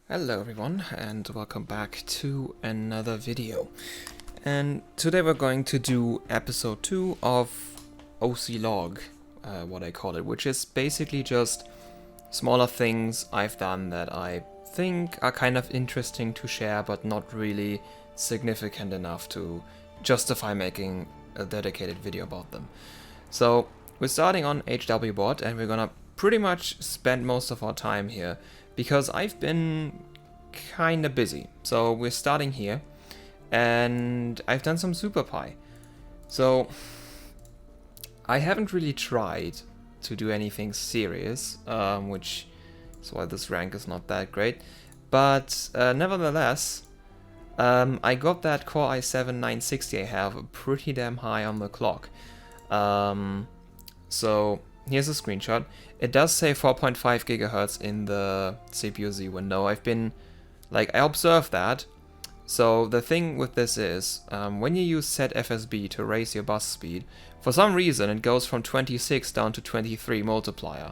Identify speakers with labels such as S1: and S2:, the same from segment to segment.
S1: Hello everyone and welcome back to another video. And today we're going to do episode 2 of OC Log, what I call it, which is basically just smaller things I've done that I think are kind of interesting to share but not really significant enough to justify making a dedicated video about them. So we're starting on HW board and we're gonna pretty much spend most of our time here because I've been kinda busy. So we're starting here and I've done some SuperPi. So I haven't really tried to do anything serious, which is why this rank is not that great. But nevertheless, I got that Core i7-960 I have pretty damn high on the clock. So here's a screenshot. It does say 4.5 gigahertz in the CPU-Z window. I observed that. So the thing with this is, when you use set FSB to raise your bus speed, for some reason it goes from 26 down to 23 multiplier.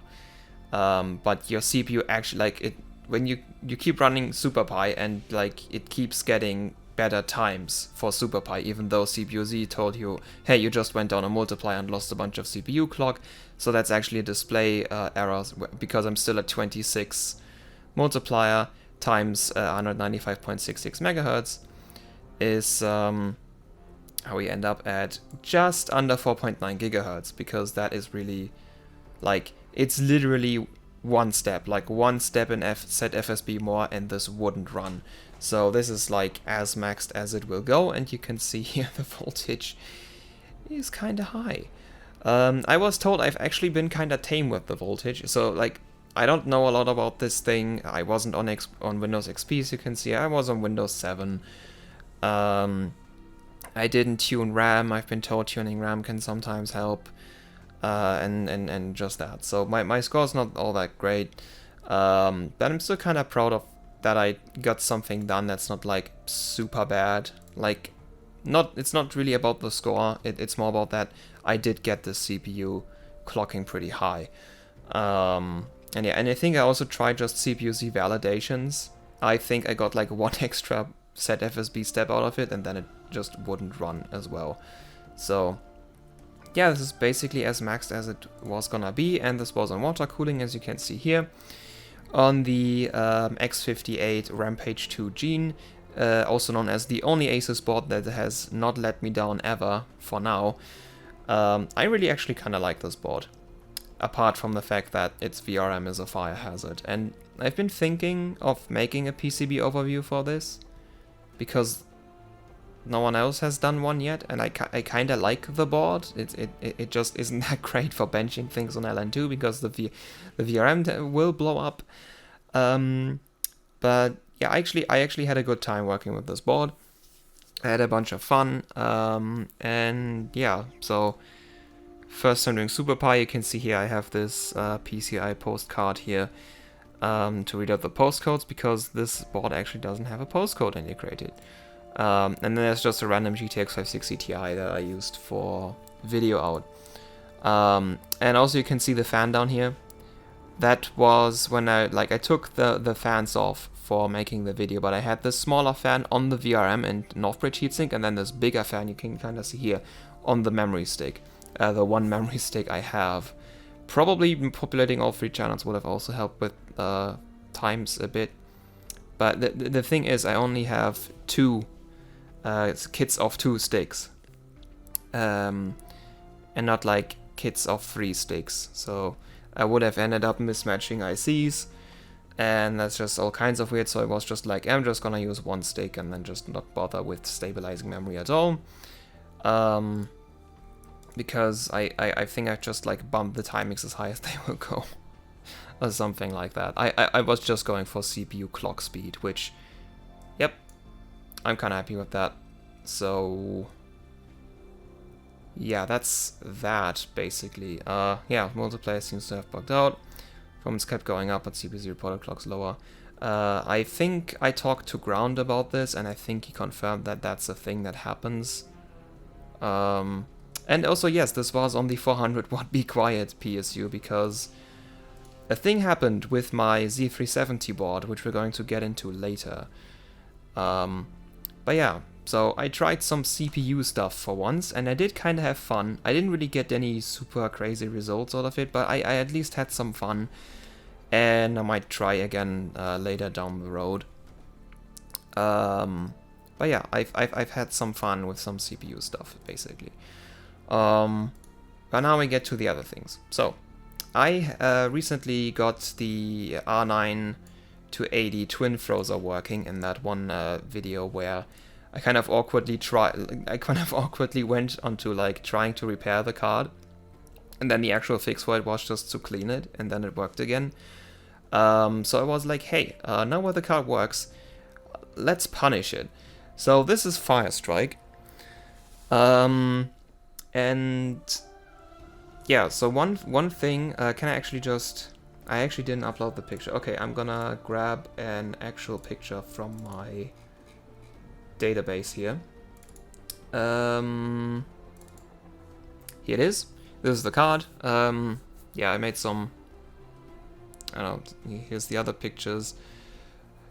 S1: But your CPU actually, when you keep running SuperPi and it keeps getting better times for SuperPi, even though CPU-Z told you, hey, you just went down a multiplier and lost a bunch of CPU clock. So that's actually a display error, because I'm still at 26 multiplier times 195.66 megahertz is how we end up at just under 4.9 gigahertz, because that is really, it's literally one step in set FSB more and this wouldn't run. So this is as maxed as it will go, and you can see here the voltage is kind of high. I was told I've actually been kind of tame with the voltage, so I don't know a lot about this thing. I wasn't on Windows XP, as you can see. I was on Windows 7. I didn't tune RAM. I've been told tuning RAM can sometimes help, and just that. So my score's not all that great, but I'm still kind of proud of that I got something done that's not super bad. It's not really about the score. It's more about that I did get the CPU clocking pretty high. And yeah, and I think I also tried just CPU-Z validations. I think I got one extra set FSB step out of it, and then it just wouldn't run as well. So yeah, this is basically as maxed as it was gonna be, and this was on water cooling, as you can see here. On the X58 Rampage 2 Gene, also known as the only Asus board that has not let me down ever for now. I really actually kind of like this board, apart from the fact that its VRM is a fire hazard. And I've been thinking of making a PCB overview for this, because no one else has done one yet, and I kind of like the board. It just isn't that great for benching things on LN2, because the VRM will blow up. But yeah, I actually had a good time working with this board. I had a bunch of fun, and yeah, so first I'm doing SuperPi. You can see here I have this PCI postcard here to read out the postcodes, because this board actually doesn't have a postcode integrated. And then there's just a random GTX 560 Ti that I used for video out. And also you can see the fan down here. That was when I took the fans off for making the video, but I had this smaller fan on the VRM and Northbridge heatsink, and then this bigger fan you can kind of see here on the memory stick. The one memory stick I have. Probably populating all three channels would have also helped with times a bit. But the thing is, I only have two kits of 2 sticks, and not kits of 3 sticks. So I would have ended up mismatching ICs, and that's just all kinds of weird. So it was just I'm just gonna use one stick and then just not bother with stabilizing memory at all. Because I think I've just bumped the timings as high as they will go, or something like that. I was just going for CPU clock speed, which, yep, I'm kind of happy with that. So yeah, that's that basically. Yeah, multiplayer seems to have bugged out. Performance kept going up, but CPU-Z reported clocks lower. I think I talked to Ground about this, and I think he confirmed that that's a thing that happens. And also, yes, this was on the 400 watt Be Quiet PSU, because a thing happened with my Z370 board, which we're going to get into later. But yeah, so I tried some CPU stuff for once, and I did kind of have fun. I didn't really get any super crazy results out of it, but I at least had some fun, and I might try again later down the road. But yeah, I've had some fun with some CPU stuff, basically. But now we get to the other things. So, I recently got the R9 to 80 twin frozer working in that one video where I kind of awkwardly went onto like trying to repair the card, and then the actual fix for it was just to clean it, and then it worked again. So I was like, hey, now that the card works, let's punish it. So this is Firestrike. And yeah, so one thing, can I actually just... I actually didn't upload the picture. Okay, I'm gonna grab an actual picture from my database here. Here it is. This is the card. Yeah, I made some... I don't know, here's the other pictures.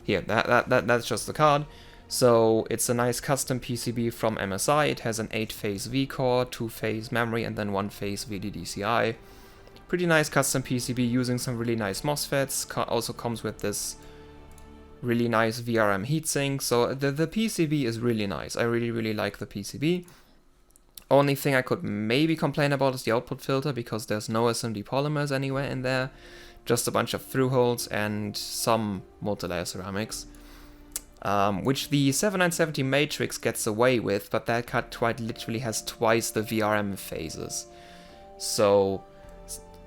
S1: Here, that's just the card. So it's a nice custom PCB from MSI. It has an 8-phase V-core, 2-phase memory, and then 1-phase VDDCI. Pretty nice custom PCB using some really nice MOSFETs. Also comes with this really nice VRM heatsink. So the PCB is really nice. I really like the PCB. Only thing I could maybe complain about is the output filter, because there's no SMD polymers anywhere in there. Just a bunch of through holes and some multilayer ceramics. Which the 7970 Matrix gets away with, but that card quite literally has twice the VRM phases. So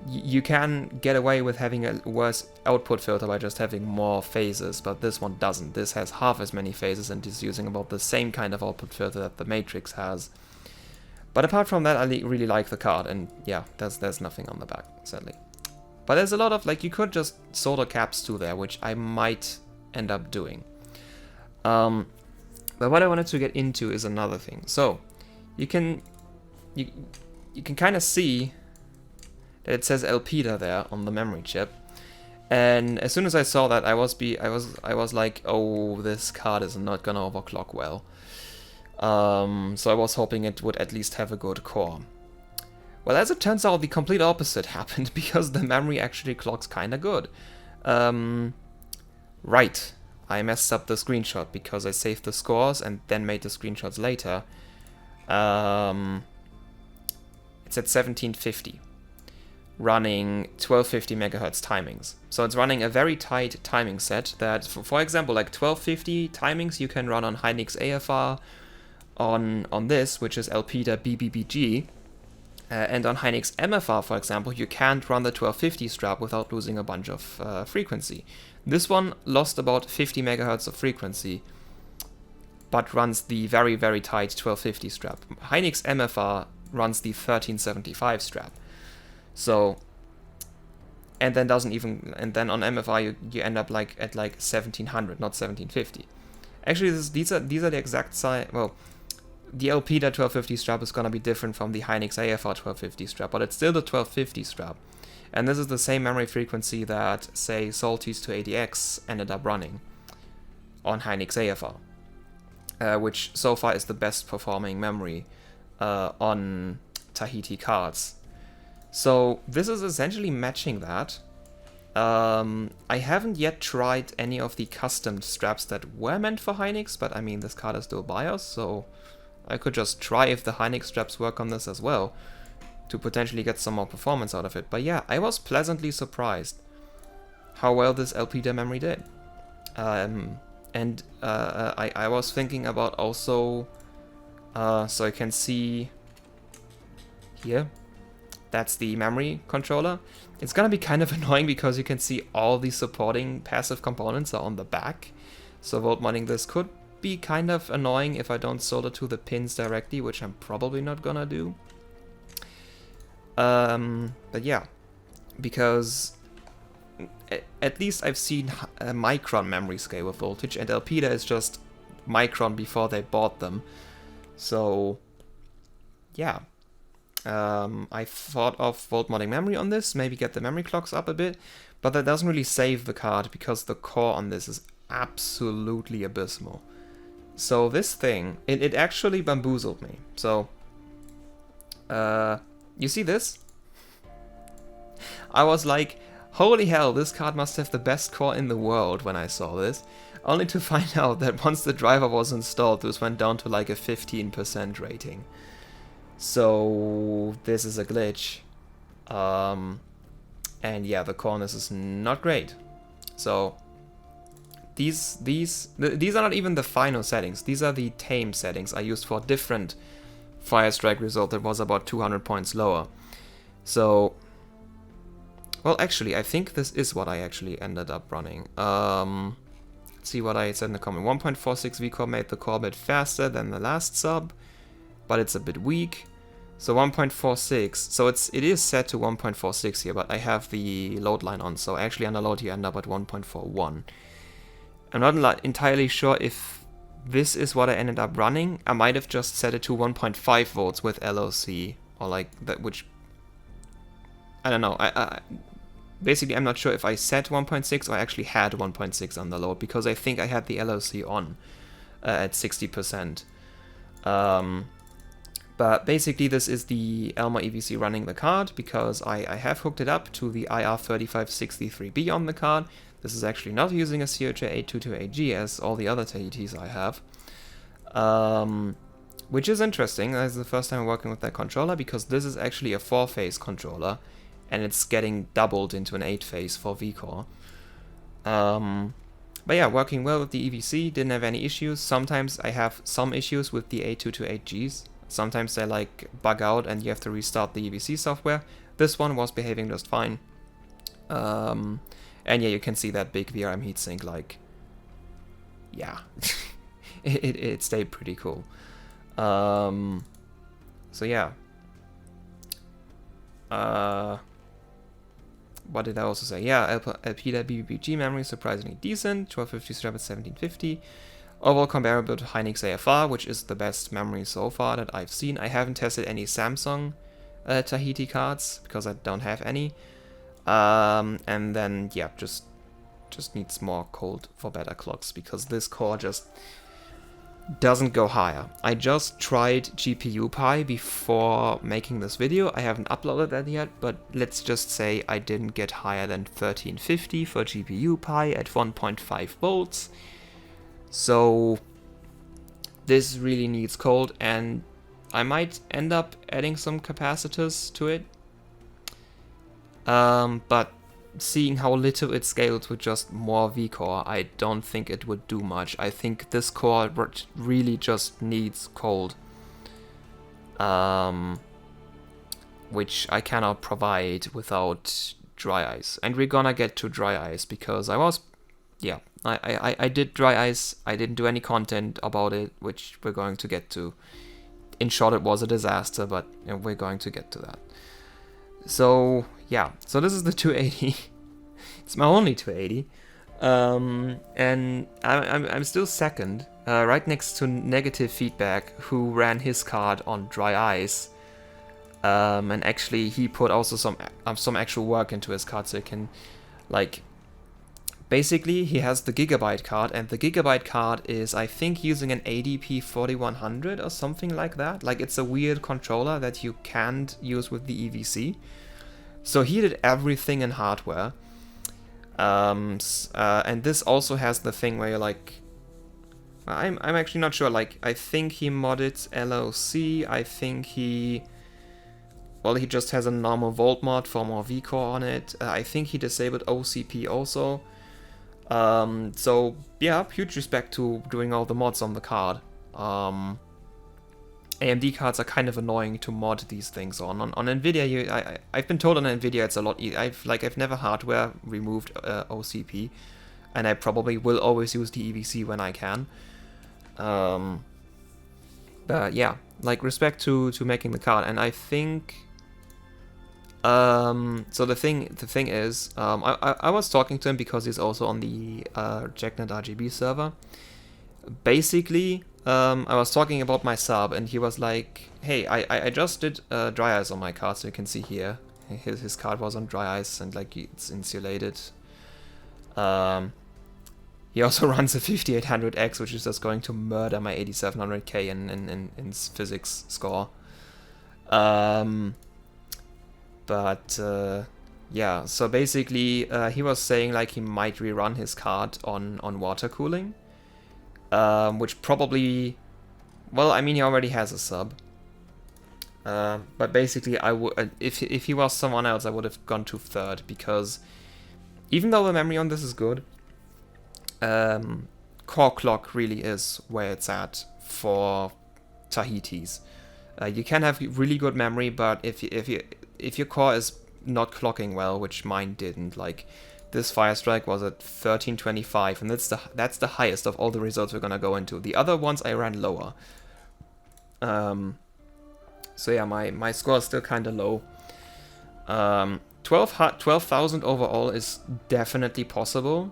S1: you can get away with having a worse output filter by just having more phases, but this one doesn't. This has half as many phases and is using about the same kind of output filter that the Matrix has. But apart from that, I really like the card, and yeah, there's nothing on the back, sadly. But there's a lot of, like, you could just solder caps to there, which I might end up doing. But what I wanted to get into is another thing. So, you can kind of see that it says Elpida there on the memory chip. And as soon as I saw that, I was like, oh, this card is not gonna overclock well. So I was hoping it would at least have a good core. Well, as it turns out, the complete opposite happened, because the memory actually clocks kind of good. Right, I messed up the screenshot because I saved the scores and then made the screenshots later. It's at 1750, running 1250 megahertz timings. So it's running a very tight timing set that, for example, like 1250 timings you can run on Hynix AFR, on this, which is Elpida BBBG. And on Hynix MFR, for example, you can't run the 1250 strap without losing a bunch of frequency. This one lost about 50 megahertz of frequency, but runs the very tight 1250 strap. Hynix MFR runs the 1375 strap. So, and then on MFR you end up like at like 1700, not 1750. Actually, these are the exact size. Well, the Elpida 1250 strap is going to be different from the Hynix AFR 1250 strap, but it's still the 1250 strap. And this is the same memory frequency that, say, Salties 280X ended up running on Hynix AFR, which so far is the best performing memory on Tahiti cards. So this is essentially matching that. I haven't yet tried any of the custom straps that were meant for Hynix, but I mean, this card is still BIOS, so I could just try if the Hynix straps work on this as well, to potentially get some more performance out of it. But yeah, I was pleasantly surprised how well this Elpida memory did. I was thinking about also, so I can see here, that's the memory controller. It's gonna be kind of annoying because you can see all the supporting passive components are on the back. So volt modding this could be kind of annoying if I don't solder to the pins directly, which I'm probably not gonna do. But yeah, because at least I've seen a micron memory scale with voltage, and Elpida is just micron before they bought them. So yeah, I thought of volt modding memory on this, maybe get the memory clocks up a bit, but that doesn't really save the card because the core on this is absolutely abysmal. So this thing, it actually bamboozled me. So, you see this? I was like, holy hell, this card must have the best core in the world when I saw this. Only to find out that once the driver was installed, this went down to like a 15% rating. So this is a glitch. And yeah, the corners is not great. So these are not even the final settings. These are the tame settings I used for a different Fire Strike result that was about 200 points lower. So, well, actually, I think this is what I actually ended up running. Let's see what I said in the comment. 1.46 vCore made the core a bit faster than the last sub, but it's a bit weak. So 1.46, so it is set to 1.46 here, but I have the load line on, so actually under load you end up at 1.41. I'm not entirely sure if this is what I ended up running. I might have just set it to 1.5 volts with LOC, or like that, which, I don't know. Basically, I'm not sure if I set 1.6 or I actually had 1.6 on the load, because I think I had the LOC on at 60%. But basically this is the Elmer EVC running the card, because I have hooked it up to the IR3563B on the card. This is actually not using a CHA822AG as all the other Tahitis I have. Which is interesting. This is the first time I'm working with that controller, because this is actually a 4-phase controller, and it's getting doubled into an 8-phase for vCore. But yeah, working well with the EVC, didn't have any issues. Sometimes I have some issues with the 8228Gs. Sometimes they like bug out and you have to restart the EVC software. This one was behaving just fine. And yeah, you can see that big VRM heatsink, like, yeah, it stayed pretty cool. So yeah. What did I also say? Yeah, Alpida BBPG memory surprisingly decent, 1250 strap at 1750. Overall comparable to Hynix AFR, which is the best memory so far that I've seen. I haven't tested any Samsung Tahiti cards, because I don't have any. And then, yeah, just needs more cold for better clocks, because this core just doesn't go higher. I just tried GPU Pi before making this video. I haven't uploaded that yet, but let's just say I didn't get higher than 1350 for GPU Pi at 1.5 volts. So this really needs cold, and I might end up adding some capacitors to it. But seeing how little it scales with just more vCore, I don't think it would do much. I think this core really just needs cold, which I cannot provide without dry ice. And we're gonna get to dry ice, because I did dry ice. I didn't do any content about it, which we're going to get to. In short, it was a disaster, but you know, we're going to get to that. So yeah, so this is the 280. It's my only 280, and I'm still second, right next to Negative Feedback, who ran his card on dry ice, and actually he put also some actual work into his card, so it can, like, basically he has the Gigabyte card, and the Gigabyte card is, I think, using an ADP 4100 or something like that. Like, it's a weird controller that you can't use with the EVC. So he did everything in hardware. And this also has the thing where you're like, I'm actually not sure, like, I think he modded LOC, I think he just has a normal volt mod for more vCore on it, I think he disabled OCP also. So yeah, huge respect to doing all the mods on the card. AMD cards are kind of annoying to mod these things on. On Nvidia, I've been told on Nvidia it's a lot easier. I've never hardware removed OCP, and I probably will always use the EVC when I can. But yeah, like, respect to making the card, and I think. So the thing is, I was talking to him because he's also on the JackNet RGB server. Basically, I was talking about my sub, and he was like, hey, I just did dry ice on my card, so you can see here. His card was on dry ice, and like it's insulated. He also runs a 5800X, which is just going to murder my 8700K in physics score. Yeah, so basically he was saying like he might rerun his card on water cooling, which probably, well, I mean, he already has a sub. But basically, I would if he was someone else, I would have gone to third, because even though the memory on this is good, core clock really is where it's at for Tahitis. You can have really good memory, but if your core is not clocking well, which mine didn't, like this Firestrike was at 1325, and that's the highest of all the results we're gonna go into. The other ones I ran lower. So yeah, my score is still kind of low. 12,000 overall is definitely possible.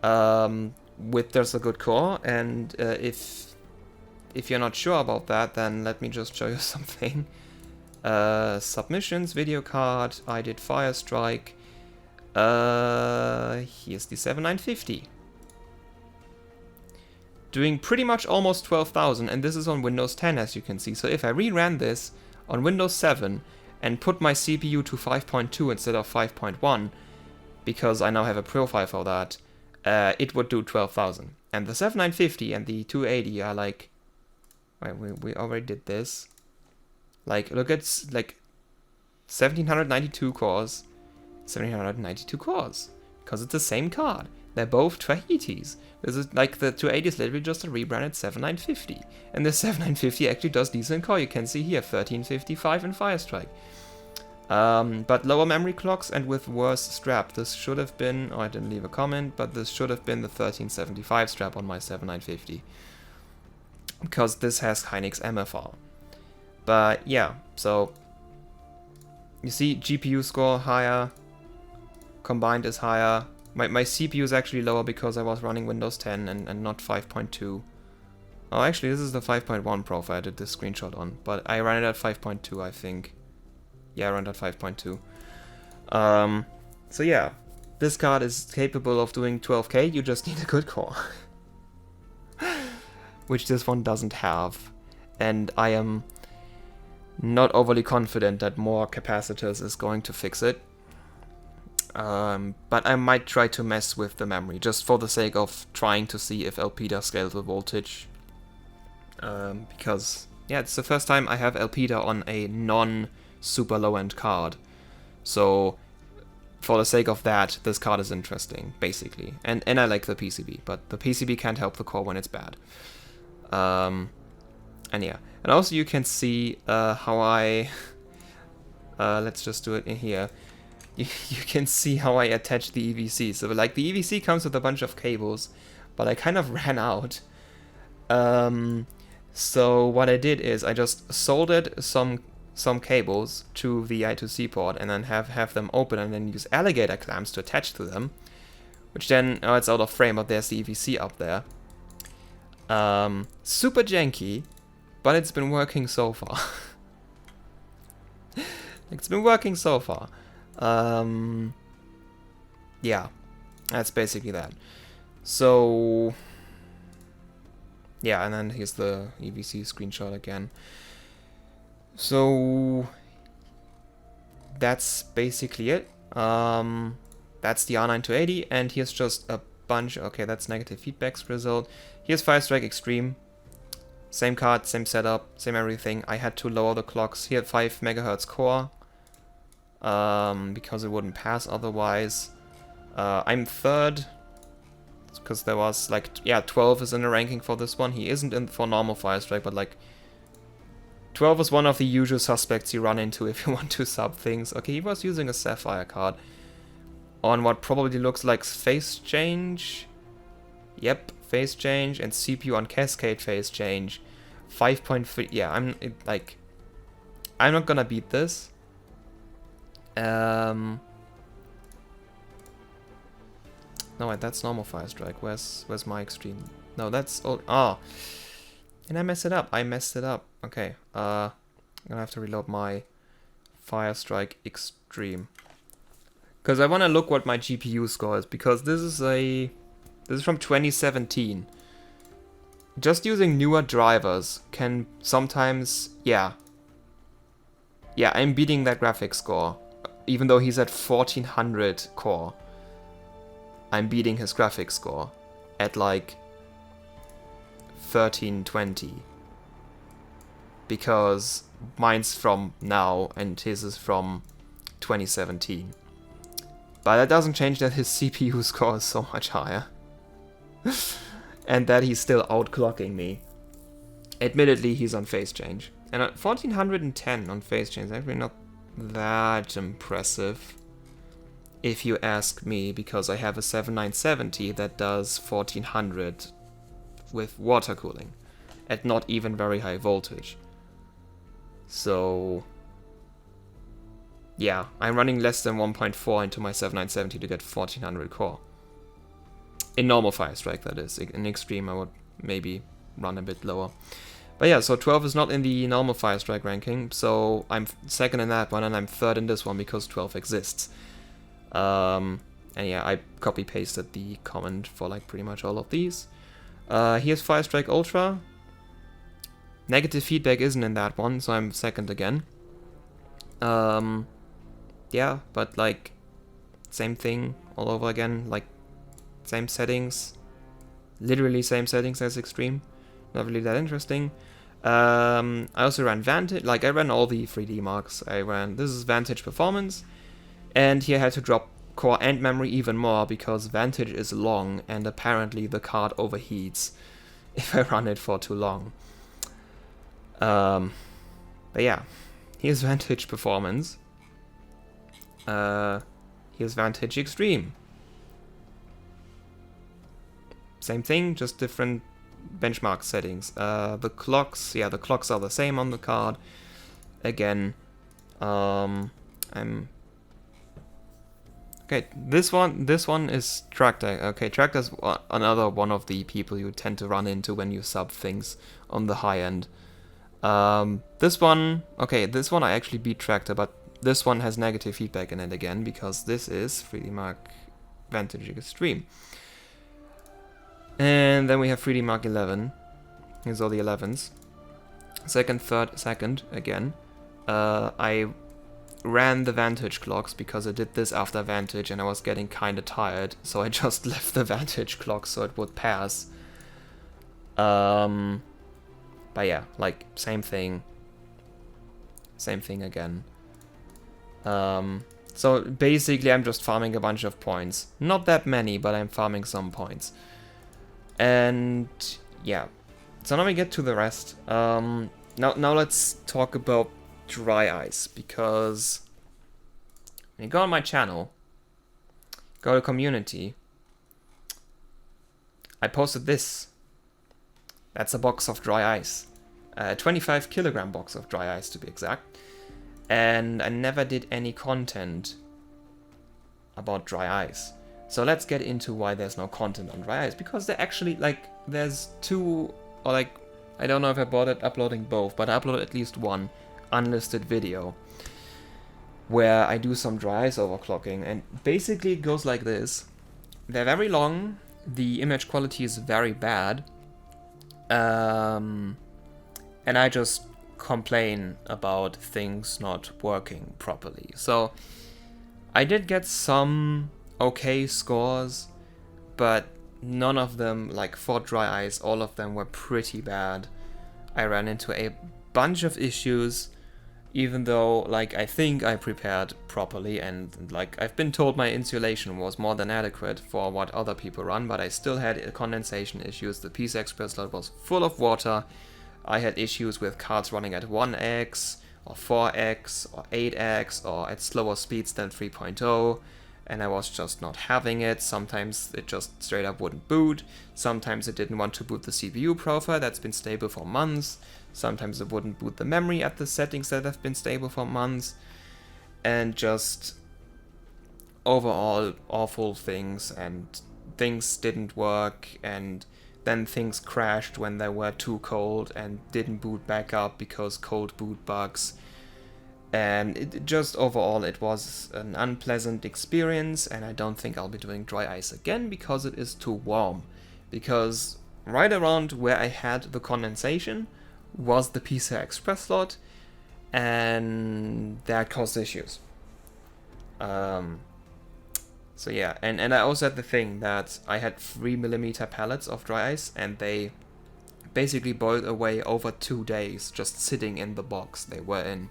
S1: With there's a good core, and if you're not sure about that, then let me just show you something. Submissions, video card, I did Firestrike. Here's the 7950. Doing pretty much almost 12,000, and this is on Windows 10, as you can see. So if I reran this on Windows 7 and put my CPU to 5.2 instead of 5.1, because I now have a profile for that, it would do 12,000. And the 7950 and the 280 are like, wait, we already did this. Like, look at like 1792 cores, 1792 cores, because it's the same card. They're both Tahitis. This is like the 280 is literally just a rebranded 7950, and the 7950 actually does decent core. You can see here 1355 in Firestrike. But lower memory clocks and with worse strap. This should have been, oh, I didn't leave a comment, but this should have been the 1375 strap on my 7950, because this has Hynix MFR. But yeah, so you see GPU score higher, combined is higher. My CPU is actually lower because I was running Windows 10 and not 5.2. Oh, actually, this is the 5.1 profile I did this screenshot on, but I ran it at 5.2, I think. Yeah, I ran it at 5.2. So yeah, this card is capable of doing 12K, you just need a good core. Which this one doesn't have. And I am not overly confident that more capacitors is going to fix it. But I might try to mess with the memory, just for the sake of trying to see if Elpida scales with voltage. Because, yeah, it's the first time I have Elpida on a non-super low-end card. So, for the sake of that, this card is interesting, basically. And I like the PCB, but the PCB can't help the core when it's bad. And yeah. And also you can see how I... let's just do it in here. You can see how I attach the EVC. So like the EVC comes with a bunch of cables, but I kind of ran out. So what I did is I just soldered some cables to the I2C port and then have them open and then use alligator clamps to attach to them. Which then, oh, it's out of frame, but there's the EVC up there. Super janky, but it's been working so far. It's been working so far. Yeah, that's basically that. So, yeah, and then here's the EVC screenshot again. So, that's basically it. That's the R9280, and here's just a bunch. Okay, that's negative feedbacks result. Here's Firestrike Extreme. Same card, same setup, same everything. I had to lower the clocks. Here at 5 MHz core. Because it wouldn't pass otherwise. I'm third, because there was like, yeah, 12 is in the ranking for this one. He isn't in for normal Firestrike, but like 12 is one of the usual suspects you run into if you want to sub things. Okay, he was using a Sapphire card on what probably looks like phase change. Yep, phase change, and CPU on Cascade phase change. 5.3. Yeah, I'm not gonna beat this. No, wait, that's normal Firestrike. Where's my extreme? No, that's all. Oh, And I messed it up. I messed it up. Okay. I'm gonna have to reload my Firestrike Extreme. Because I want to look what my GPU score is. Because this is from 2017. Just using newer drivers can sometimes... Yeah, I'm beating that graphics score. Even though he's at 1400 core. I'm beating his graphics score at like 1320. Because mine's from now and his is from 2017. But that doesn't change that his CPU score is so much higher. And that he's still outclocking me. Admittedly, he's on phase change. And 1410 on phase change is actually not that impressive. If you ask me, because I have a 7970 that does 1400 with water cooling. At not even very high voltage. So... yeah, I'm running less than 1.4 into my 7970 to get 1400 core. In normal Firestrike, that is. In Extreme, I would maybe run a bit lower. But yeah, so 12 is not in the normal Firestrike ranking, so I'm second in that one, and I'm third in this one because 12 exists. And yeah, I copy-pasted the comment for like pretty much all of these. Here's Firestrike Ultra. Negative feedback isn't in that one, so I'm second again. Yeah, but like, same thing all over again, like, same settings. Literally same settings as Extreme. Not really that interesting. I also ran Vantage, like I ran all the 3D marks. This is Vantage Performance. And here I had to drop core and memory even more because Vantage is long and apparently the card overheats if I run it for too long. But yeah, here's Vantage Performance. Here's Vantage Extreme. Same thing, just different benchmark settings. The clocks are the same on the card. Again, okay. This one is Tractor. Okay, Tractor's another one of the people you tend to run into when you sub things on the high end. This one I actually beat Tractor, but this one has negative feedback in it again because this is 3D Mark Vantage Extreme. And then we have 3D Mark 11. Here's all the 11s. Second again. I ran the Vantage clocks because I did this after Vantage and I was getting kinda tired, so I just left the Vantage clock so it would pass. But yeah, like, same thing. Same thing again. So basically I'm just farming a bunch of points. Not that many, but I'm farming some points. And yeah, so now we get to the rest. Now let's talk about dry ice, because when you go on my channel, go to community, I posted this. That's a box of dry ice, a 25 kilogram box of dry ice to be exact. And I never did any content about dry ice. So let's get into why there's no content on dry ice, because there actually, like, there's two, or like, I don't know if I bothered uploading both, but I uploaded at least one unlisted video where I do some dry ice overclocking, and basically it goes like this. They're very long, the image quality is very bad, and I just complain about things not working properly. So I did get some okay scores, but none of them, like for dry ice, all of them were pretty bad. I ran into a bunch of issues, even though, like, I think I prepared properly, and like I've been told my insulation was more than adequate for what other people run, but I still had condensation issues. The PCI Express slot was full of water. I had issues with cards running at 1x or 4x or 8x or at slower speeds than 3.0. And I was just not having it. Sometimes it just straight up wouldn't boot. Sometimes it didn't want to boot the CPU profile that's been stable for months. Sometimes it wouldn't boot the memory at the settings that have been stable for months. And just overall awful things, and things didn't work, and then things crashed when they were too cold and didn't boot back up because cold boot bugs. And it just overall it was an unpleasant experience, and I don't think I'll be doing dry ice again because it is too warm. Because right around where I had the condensation was the PCI Express slot, and that caused issues. So yeah, and I also had the thing that I had 3mm pellets of dry ice, and they basically boiled away over 2 days just sitting in the box they were in.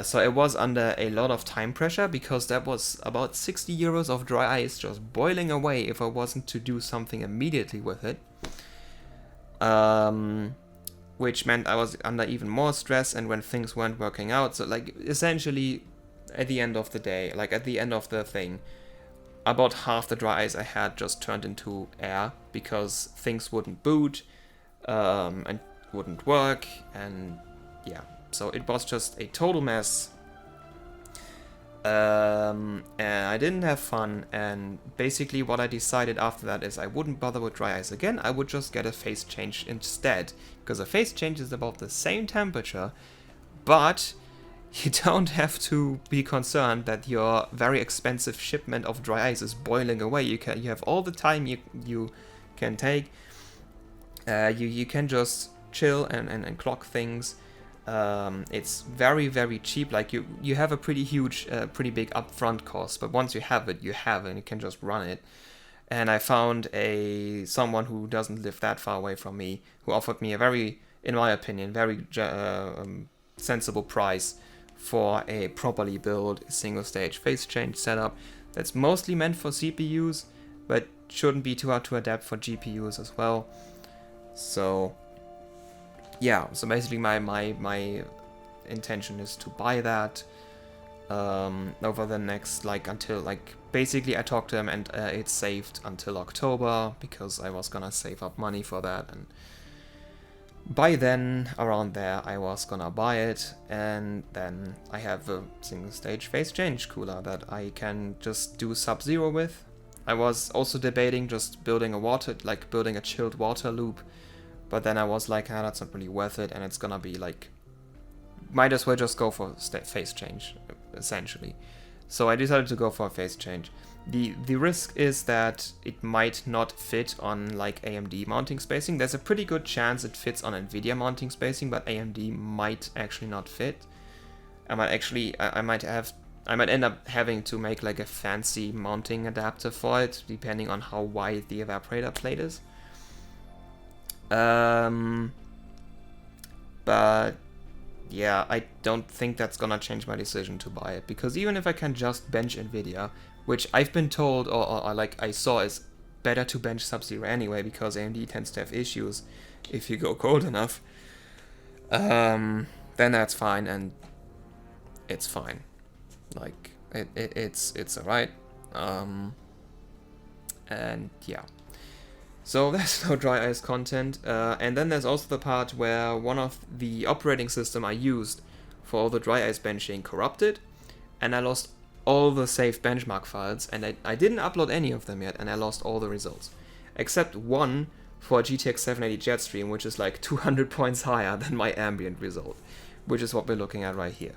S1: So it was under a lot of time pressure, because that was about 60 euros of dry ice just boiling away if I wasn't to do something immediately with it. Which meant I was under even more stress, and when things weren't working out, so like essentially at the end of the day, like at the end of the thing, about half the dry ice I had just turned into air because things wouldn't boot and wouldn't work, and yeah. So it was just a total mess, and I didn't have fun, and basically what I decided after that is I wouldn't bother with dry ice again. I would just get a phase change instead, because a phase change is about the same temperature, but you don't have to be concerned that your very expensive shipment of dry ice is boiling away. You have all the time you can take. You can just chill and clock things. It's very, very cheap. Like you have a pretty huge, pretty big upfront cost, but once you have it, you have it, and you can just run it. And I found someone who doesn't live that far away from me, who offered me a very, in my opinion, very sensible price for a properly built single stage phase change setup that's mostly meant for CPUs, but shouldn't be too hard to adapt for GPUs as well. So yeah, so basically my intention is to buy that over the next, basically I talked to him, and it's saved until October, because I was gonna save up money for that, and by then, around there, I was gonna buy it, and then I have a single stage phase change cooler that I can just do Sub-Zero with. I was also debating just building a chilled water loop, but then I was like, that's not really worth it, and it's gonna be like, might as well just go for phase change, essentially. So I decided to go for a phase change. The risk is that it might not fit on like AMD mounting spacing. There's a pretty good chance it fits on NVIDIA mounting spacing, but AMD might actually not fit. I might end up having to make like a fancy mounting adapter for it, depending on how wide the evaporator plate is. But yeah, I don't think that's gonna change my decision to buy it, because even if I can just bench NVIDIA, which I've been told, or like I saw, is better to bench Sub-Zero anyway, because AMD tends to have issues if you go cold enough, then that's fine, and it's fine. Like, it's alright. And yeah. So there's no dry ice content, and then there's also the part where one of the operating system I used for all the dry ice benching corrupted, and I lost all the saved benchmark files, and I didn't upload any of them yet, and I lost all the results. Except one for a GTX 780 Jetstream, which is like 200 points higher than my ambient result, which is what we're looking at right here.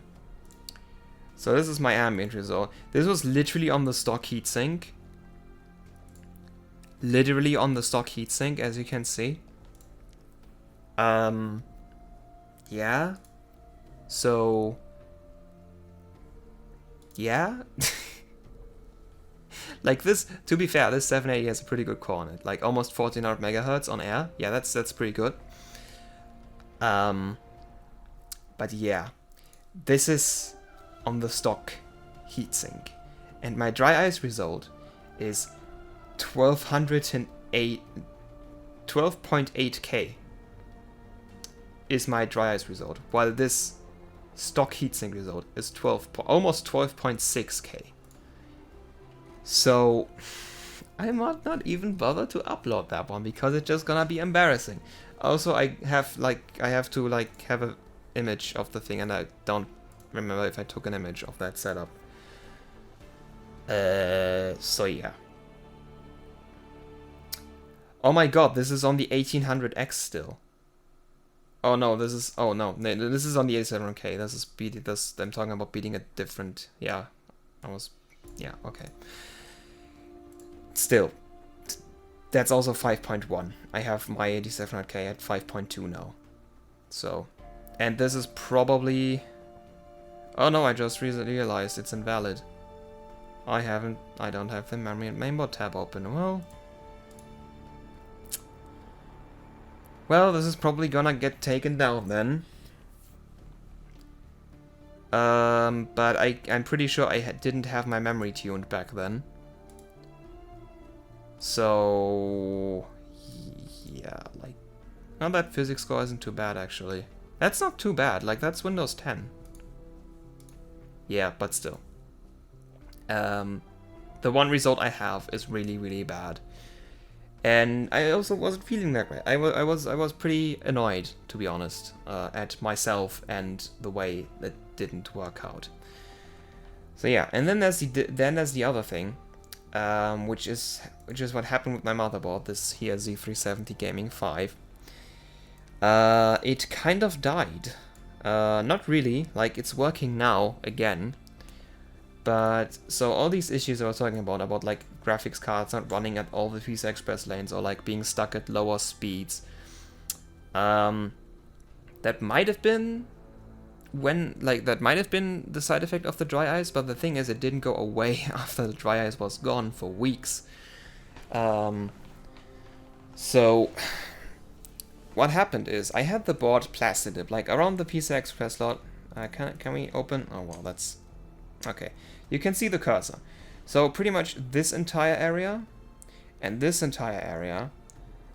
S1: So this is my ambient result. This was literally on the stock heatsink. Literally on the stock heatsink, as you can see. Yeah. So yeah. Like this, to be fair, this 780 has a pretty good core on it. Like almost 1400 megahertz on air. Yeah, that's pretty good. But yeah. This is on the stock heatsink. And my dry ice result is 12.8k is my dry ice result, while this stock heatsink result is almost 12.6k. So I might not even bother to upload that one, because it's just gonna be embarrassing. Also, I have to have an image of the thing, and I don't remember if I took an image of that setup. So yeah. Oh my god, this is on the 1800X still. Oh no, this is... Oh no, this is on the 87K. This is beating... I'm talking about beating a different... Yeah, Yeah, okay. Still, that's also 5.1. I have my 8700K at 5.2 now. So, and this is probably... Oh no, I just realized it's invalid. I don't have the memory and mainboard tab open. Well, this is probably gonna get taken down then. But I'm pretty sure I didn't have my memory tuned back then. So, yeah, like, no, that physics score isn't too bad actually. That's not too bad, like that's Windows 10. Yeah, but still. The one result I have is really, really bad. And I also wasn't feeling that way. I was pretty annoyed, to be honest, at myself and the way that didn't work out. So yeah, and then there's the other thing, which is what happened with my motherboard, this here Z370 Gaming 5. It kind of died. Not really, like it's working now again. But, so all these issues I was talking about like graphics cards not running at all the PCI Express lanes or like being stuck at lower speeds, that might have been the side effect of the dry ice, but the thing is it didn't go away after the dry ice was gone for weeks. So, what happened is I had the board plastidipped, like around the PCI Express slot. Can we open? Oh well, that's... Okay, you can see the cursor. So pretty much this entire area and this entire area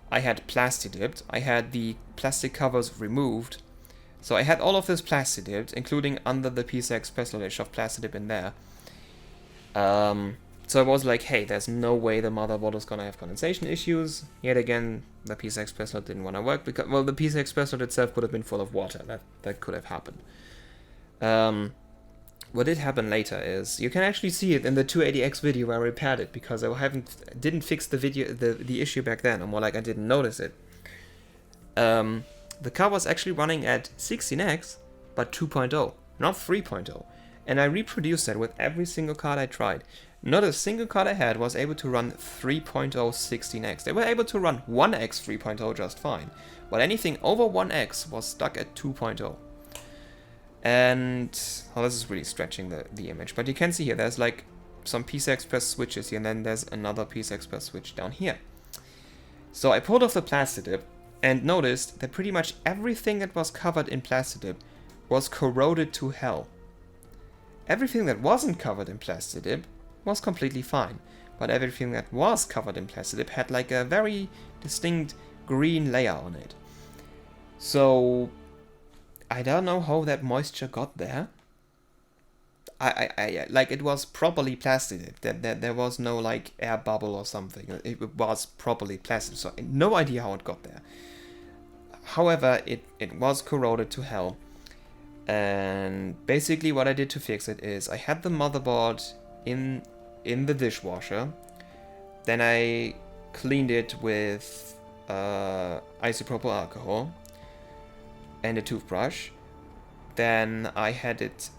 S1: I had plastidipped. I had the plastic covers removed. So I had all of this plastidipped, including under the PCI Express slot. I shoved plastidip in there. So I was like, hey, there's no way the motherboard is gonna have condensation issues. Yet again, the PCI Express slot didn't want to work because, well, the PCI Express slot itself could have been full of water. That could have happened. What did happen later is you can actually see it in the 280X video where I repaired it, because I didn't fix the issue back then, or more like I didn't notice it. The car was actually running at 16X, but 2.0, not 3.0, and I reproduced that with every single card I tried. Not a single card I had was able to run 3.0 16X. They were able to run 1X 3.0 just fine, but anything over 1X was stuck at 2.0. And, well, this is really stretching the image, but you can see here, there's like some PCI Express switches here, and then there's another PCI Express switch down here. So I pulled off the plastidip and noticed that pretty much everything that was covered in plastidip was corroded to hell. Everything that wasn't covered in plastidip was completely fine, but everything that was covered in plastidip had like a very distinct green layer on it. So I don't know how that moisture got there. I like, it was properly plastidipped. There was no like air bubble or something. It was properly plastidipped, so no idea how it got there. However, it was corroded to hell. And basically what I did to fix it is I had the motherboard in the dishwasher. Then I cleaned it with isopropyl alcohol and a toothbrush. Then I had it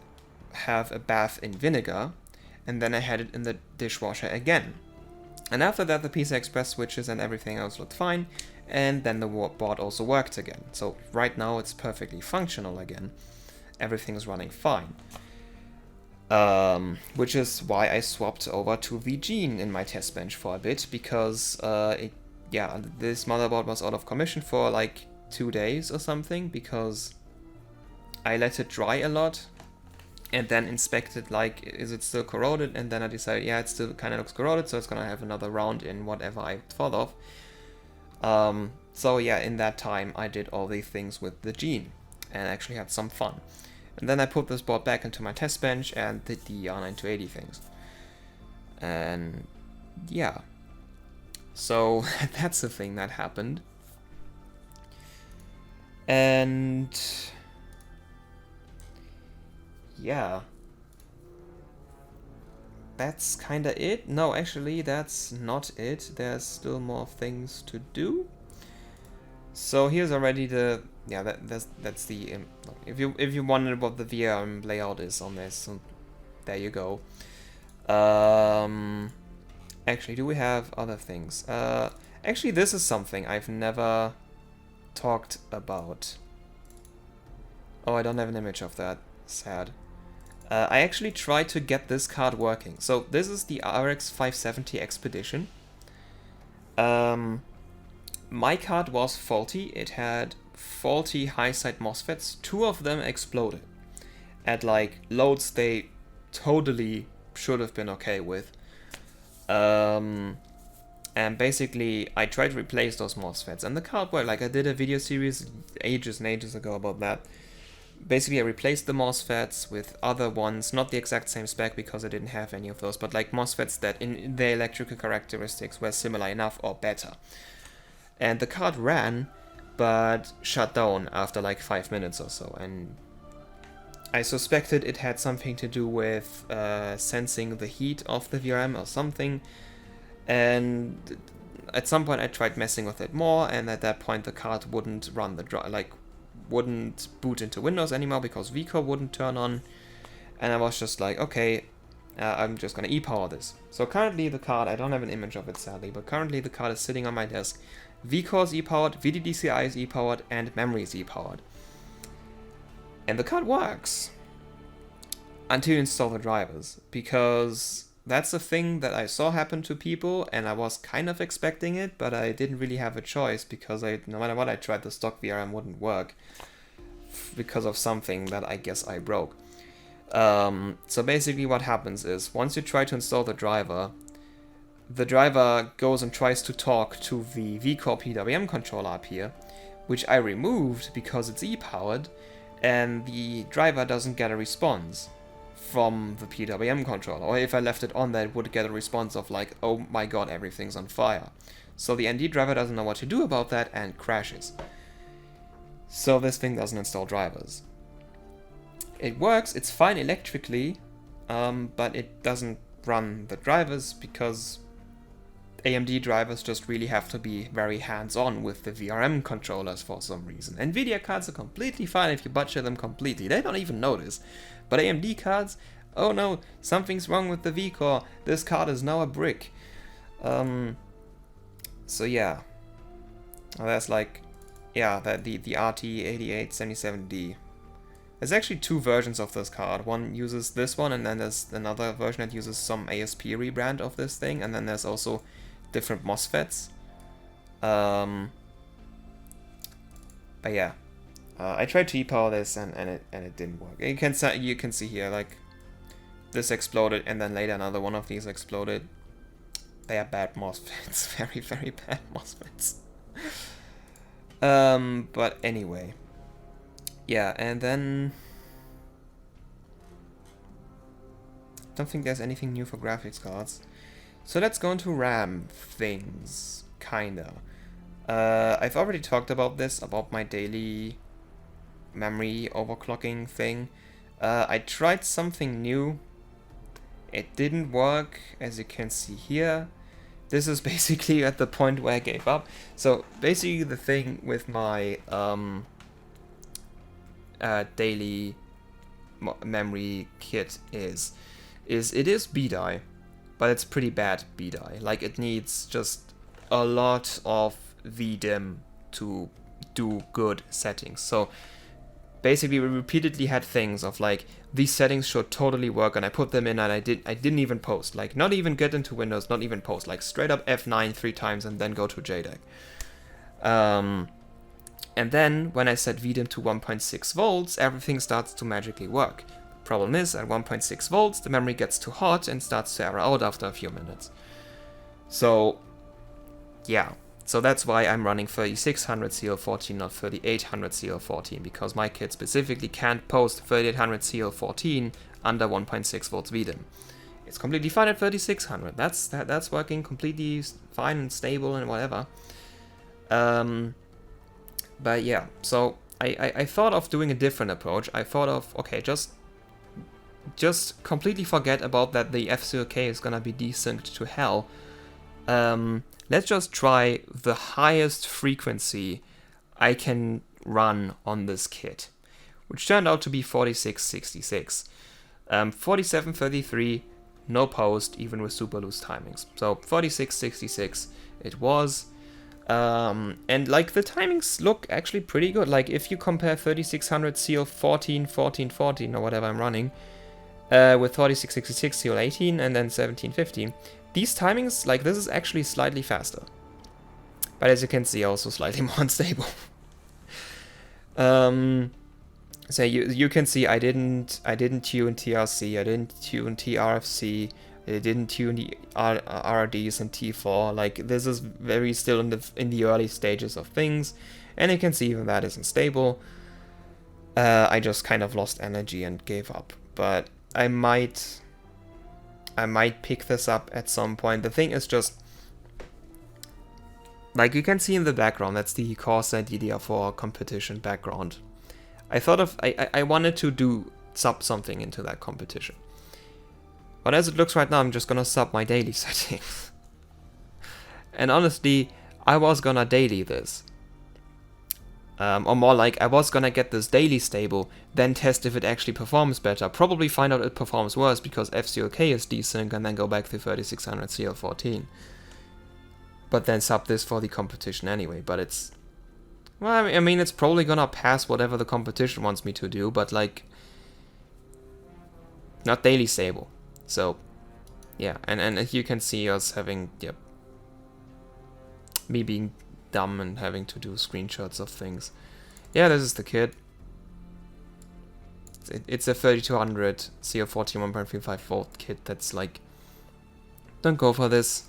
S1: have a bath in vinegar, and then I had it in the dishwasher again. And after that, the PCI Express switches and everything else looked fine, and then the board also worked again. So right now it's perfectly functional again. Everything's running fine. Which is why I swapped over to VGene in my test bench for a bit, because this motherboard was out of commission for like 2 days or something, because I let it dry a lot and then inspected, like, is it still corroded? And then I decided, yeah, it still kind of looks corroded, so it's gonna have another round in whatever I thought of. So yeah, in that time I did all these things with the Gene and actually had some fun. And then I put this board back into my test bench and did the R9280 things. And yeah, so that's the thing that happened. And yeah, that's kinda it. No, actually, that's not it. There's still more things to do. So here's already the that's the if you wondered what the VRM layout is on this, so there you go. Actually, do we have other things? Actually, this is something I've never talked about. Oh, I don't have an image of that. Sad. I actually tried to get this card working. So this is the RX 570 Expedition. My card was faulty. It had faulty high-side MOSFETs. 2 of them exploded at like loads they totally should have been okay with. And basically I tried to replace those MOSFETs and the card worked. Like I did a video series ages and ages ago about that. Basically I replaced the MOSFETs with other ones, not the exact same spec because I didn't have any of those, but like MOSFETs that in their electrical characteristics were similar enough or better. And the card ran, but shut down after like 5 minutes or so, and I suspected it had something to do with sensing the heat of the VRM or something, and at some point I tried messing with it more, and at that point the card wouldn't run the wouldn't boot into Windows anymore because VCore wouldn't turn on, and I was just like, okay, I'm just gonna e-power this. So currently the card, I don't have an image of it sadly, but currently the card is sitting on my desk. VCore is e-powered, VDDCI is e-powered, and memory is e-powered. And the card works until you install the drivers, because that's a thing that I saw happen to people, and I was kind of expecting it, but I didn't really have a choice because no matter what I tried, the stock VRM wouldn't work because of something that I guess I broke. So basically what happens is, once you try to install the driver goes and tries to talk to the VCore PWM controller up here, which I removed because it's e-powered, and the driver doesn't get a response from the PWM controller. Or if I left it on there, it would get a response of like, oh my god, everything's on fire. So the ND driver doesn't know what to do about that and crashes. So this thing doesn't install drivers. It works, it's fine electrically, but it doesn't run the drivers because AMD drivers just really have to be very hands-on with the VRM controllers for some reason. NVIDIA cards are completely fine if you butcher them completely, they don't even notice. But AMD cards, oh no, something's wrong with the VCore, this card is now a brick. So yeah, that's like, yeah, the RT8877D. There's actually 2 versions of this card. One uses this one, and then there's another version that uses some ASP rebrand of this thing, and then there's also different MOSFETs. But yeah, I tried to e-power this and it didn't work. You can see here, like, this exploded, and then later another one of these exploded. They are bad MOSFETs, very, very bad MOSFETs. But anyway. Yeah, and then I don't think there's anything new for graphics cards. So let's go into RAM things, kinda. I've already talked about this, about my daily memory overclocking thing. I tried something new. It didn't work, as you can see here. This is basically at the point where I gave up. So basically the thing with my daily memory kit is it is BDI, but it's pretty bad BDI. Like, it needs just a lot of VDIM to do good settings. So basically we repeatedly had things of like, these settings should totally work, and I put them in and I didn't even post, like, not even get into Windows, not even post, like straight up F9 3 times and then go to JDEC. And then when I set VDIM to 1.6 volts, everything starts to magically work. Problem is, at 1.6 volts, the memory gets too hot and starts to error out after a few minutes. So, yeah. So that's why I'm running 3600 CL14, not 3800 CL14, because my kit specifically can't post 3800 CL14 under 1.6 volts VDIM. It's completely fine at 3600. That's working completely fine and stable and whatever. But yeah, so I thought of doing a different approach. I thought of, okay, just just completely forget about that the F0K is gonna be desynced to hell. Let's just try the highest frequency I can run on this kit, which turned out to be 4666. 4733, no post, even with super loose timings. So 4666 it was. And like the timings look actually pretty good. Like if you compare 3600 seal 14, 14, 14 or whatever I'm running with 4666 seal 18 and then 1715, these timings, like this is actually slightly faster. But as you can see, also slightly more unstable. So you can see I didn't tune TRC, I didn't tune TRFC, I didn't tune the RRDs and T4. Like this is very still in the early stages of things, and you can see even that isn't stable. I just kind of lost energy and gave up. But I might pick this up at some point. The thing is just, like you can see in the background, that's the Corsair DDR4 competition background. I thought of, I wanted to do sub something into that competition. But as it looks right now, I'm just gonna sub my daily settings. And honestly, I was gonna daily this. Or more like, I was gonna get this daily stable, then test if it actually performs better. Probably find out it performs worse because F0K is desync, and then go back to 3600 CL14. But then sub this for the competition anyway, but it's... Well, I mean, it's probably gonna pass whatever the competition wants me to do, but like... Not daily stable. So, yeah, and you can see us having, yep, me being dumb and having to do screenshots of things. Yeah, this is the kit. It's a 3200 CO14 1.35 volt kit that's like, don't go for this.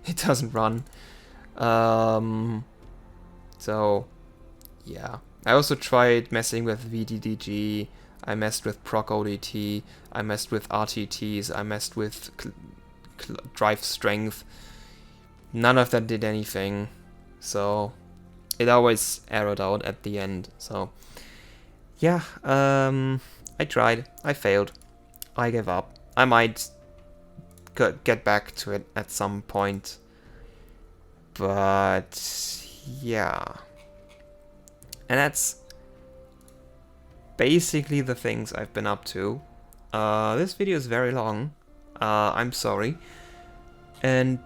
S1: It doesn't run. So, yeah. I also tried messing with VDDG. I messed with proc ODT. I messed with RTTs. I messed with drive strength. None of that did anything. So, it always errored out at the end. So, yeah. I tried. I failed. I gave up. I might get back to it at some point. But, yeah. And that's basically the things I've been up to. This video is very long. I'm sorry. And,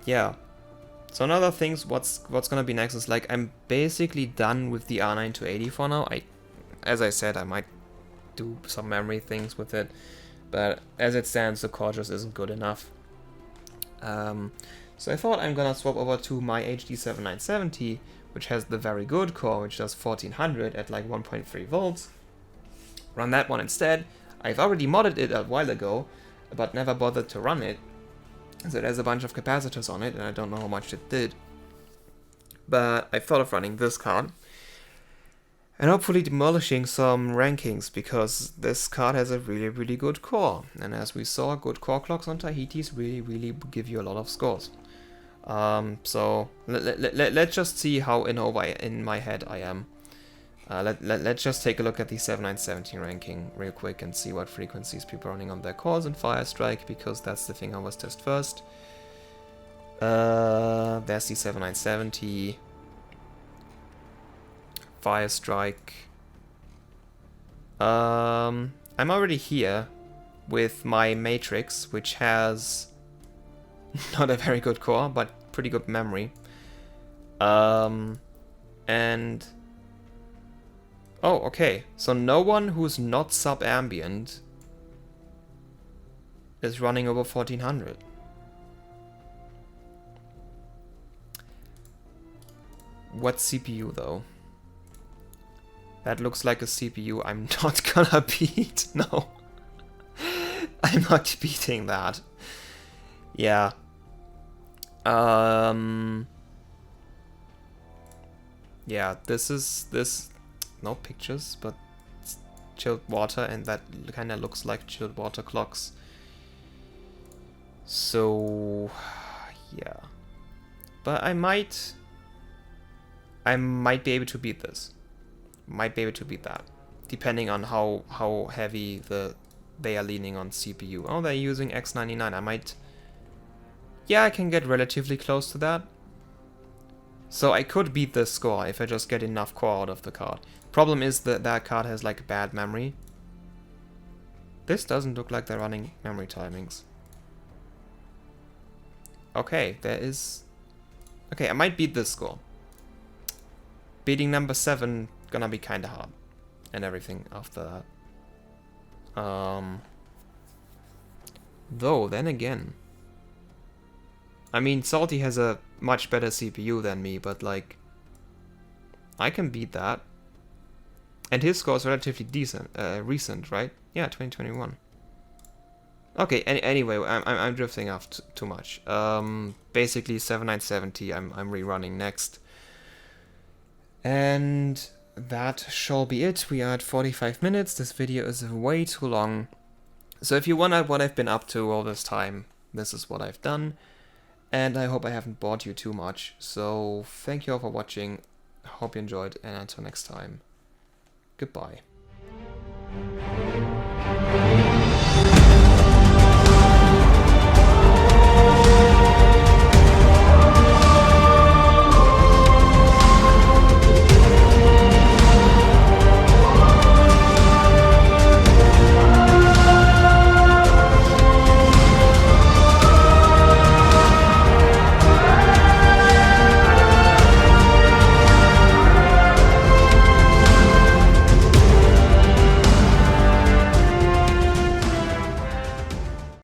S1: yeah. So another things, what's gonna be next is like, I'm basically done with the R9 to 80 for now. As I said, I might do some memory things with it. But as it stands, the core just isn't good enough. So I thought I'm gonna swap over to my HD 7970, which has the very good core, which does 1400 at like 1.3 volts. Run that one instead. I've already modded it a while ago, but never bothered to run it. So there's a bunch of capacitors on it, and I don't know how much it did. But I thought of running this card. And hopefully demolishing some rankings, because this card has a really, really good core. And as we saw, good core clocks on Tahitis really give you a lot of scores. So let's just see how in my head I am. Let's just take a look at the 7970 ranking real quick and see what frequencies people are running on their cores in Firestrike, because that's the thing I was test first. There's the 7970. Firestrike. I'm already here with my Matrix, which has not a very good core, but pretty good memory. And oh, okay. So no one who's not sub-ambient is running over 1400. What CPU though? That looks like a CPU I'm not gonna beat. No. I'm not beating that. Yeah. Yeah, this no pictures, but it's chilled water, and that kind of looks like chilled water clocks. So yeah. But I might be able to beat this. Might be able to beat that. depending on how heavy they are leaning on CPU. Oh, they're using X99. I might... Yeah, I can get relatively close to that. So I could beat this score if I just get enough core out of the card. Problem is that that card has like bad memory. This doesn't look like they're running memory timings. Okay, there is... Okay, I might beat this score. Beating number 7 gonna be kinda hard. And everything after that. Though, then again... I mean, Salty has a much better CPU than me, but like... I can beat that. And his score is relatively decent, recent, right? Yeah, 2021. Okay, anyway, I'm drifting off too much. Basically, 7970 I'm rerunning next. And that shall be it. We are at 45 minutes. This video is way too long. So if you wonder what I've been up to all this time, this is what I've done. And I hope I haven't bored you too much. So thank you all for watching. Hope you enjoyed, and until next time, goodbye.